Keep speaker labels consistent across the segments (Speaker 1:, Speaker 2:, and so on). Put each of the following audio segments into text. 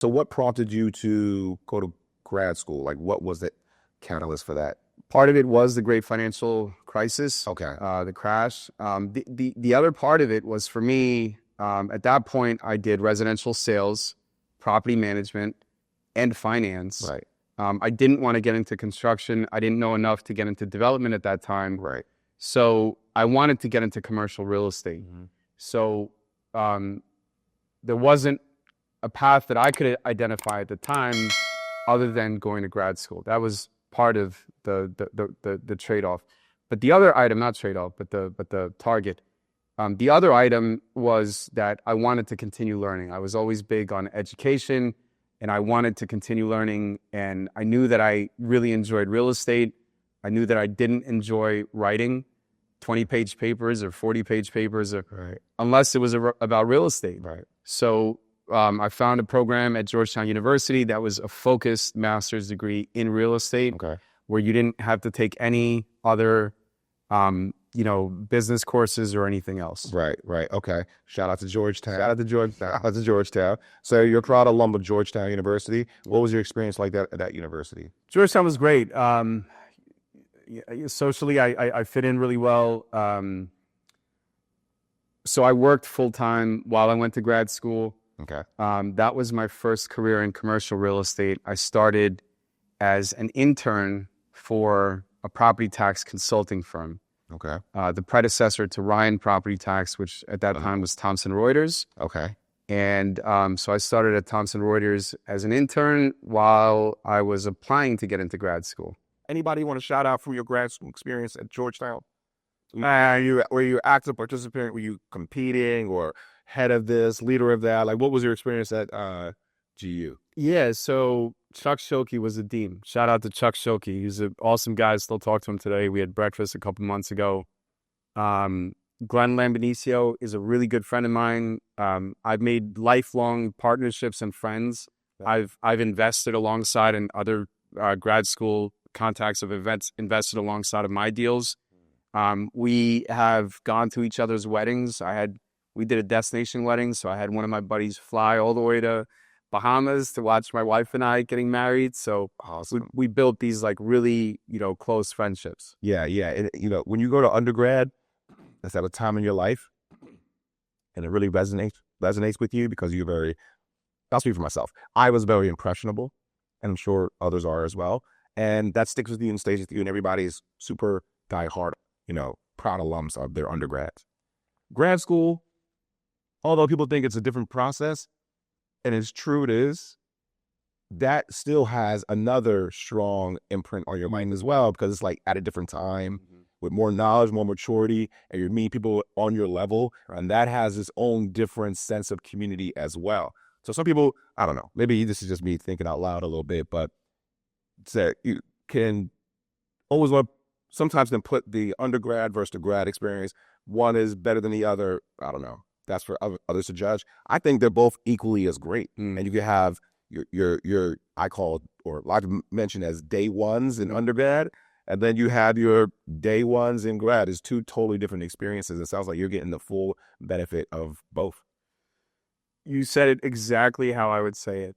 Speaker 1: So what prompted you to go to grad school? Like, what was the catalyst for that?
Speaker 2: Part of it was the great financial crisis,
Speaker 1: Okay.
Speaker 2: the crash. The other part of it was for me, at that point, I did residential sales, property management, and finance.
Speaker 1: Right.
Speaker 2: I didn't want to get into construction. I didn't know enough to get into development at that time.
Speaker 1: Right.
Speaker 2: So I wanted to get into commercial real estate.
Speaker 1: Mm-hmm.
Speaker 2: So there wasn't a path that I could identify at the time other than going to grad school. That was part of the trade-off. But the other item, not trade-off, but the target. The other item was that I wanted to continue learning. I was always big on education, and I wanted to continue learning. And I knew that I really enjoyed real estate. I knew that I didn't enjoy writing 20-page papers or 40-page papers, unless it was about real estate.
Speaker 1: Right.
Speaker 2: So I found a program at Georgetown University that was a focused master's degree in real estate, where you didn't have to take any other, business courses or anything else.
Speaker 1: Right. Okay. Shout out to Georgetown.
Speaker 2: Shout out to Georgetown.
Speaker 1: Shout out to Georgetown. So you're a proud alum of Georgetown University. What was your experience like at that university?
Speaker 2: Georgetown was great. Socially, I fit in really well. So I worked full-time while I went to grad school.
Speaker 1: Okay.
Speaker 2: That was my first career in commercial real estate. I started as an intern for a property tax consulting firm.
Speaker 1: Okay.
Speaker 2: The predecessor to Ryan Property Tax, which at that time was Thomson Reuters.
Speaker 1: Okay.
Speaker 2: And so I started at Thomson Reuters as an intern while I was applying to get into grad school.
Speaker 1: Anybody want to shout out from your grad school experience at Georgetown? Were you active participant? Were you competing or head of this, leader of that? Like, what was your experience at GU?
Speaker 2: Yeah, so Chuck Schulke was the dean. Shout out to Chuck Schulke. He's an awesome guy. I still talk to him today. We had breakfast a couple months ago. Glenn Lambine is a really good friend of mine. I've made lifelong partnerships and friends. I've invested alongside in other grad school contacts of events, invested alongside of my deals. We have gone to each other's weddings. We did a destination wedding, so I had one of my buddies fly all the way to Bahamas to watch my wife and I getting married. So
Speaker 1: awesome.
Speaker 2: we built these like really, close friendships.
Speaker 1: Yeah. And, when you go to undergrad, that's at a time in your life, and it really resonates with you because I'll speak for myself. I was very impressionable, and I'm sure others are as well. And that sticks with you and stays with you, and everybody's super diehard, proud alums of their undergrads. Grad school, although people think it's a different process, and it's true it is, that still has another strong imprint on your mind as well, because it's like at a different time, with more knowledge, more maturity, and you're meeting people on your level, and that has its own different sense of community as well. So some people, I don't know, maybe this is just me thinking out loud a little bit, but you can always sometimes then put the undergrad versus the grad experience. One is better than the other. I don't know. That's for others to judge. I think they're both equally as great. And you can have your I call, or I've mentioned as day ones in undergrad, and then you have your day ones in grad. It's two totally different experiences. It sounds like you're getting the full benefit of both.
Speaker 2: You said it exactly how I would say it.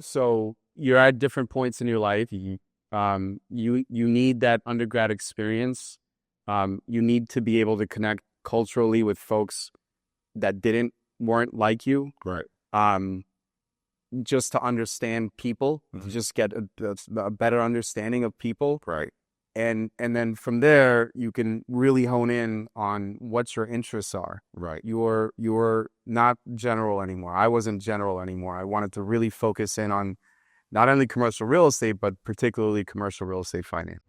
Speaker 2: So you're at different points in your life. You need that undergrad experience. You need to be able to connect culturally with folks that weren't like you.
Speaker 1: Right.
Speaker 2: Just to understand people, to just get a better understanding of people.
Speaker 1: Right.
Speaker 2: And then from there, you can really hone in on what your interests are.
Speaker 1: Right.
Speaker 2: You're not general anymore. I wasn't general anymore. I wanted to really focus in on not only commercial real estate, but particularly commercial real estate finance.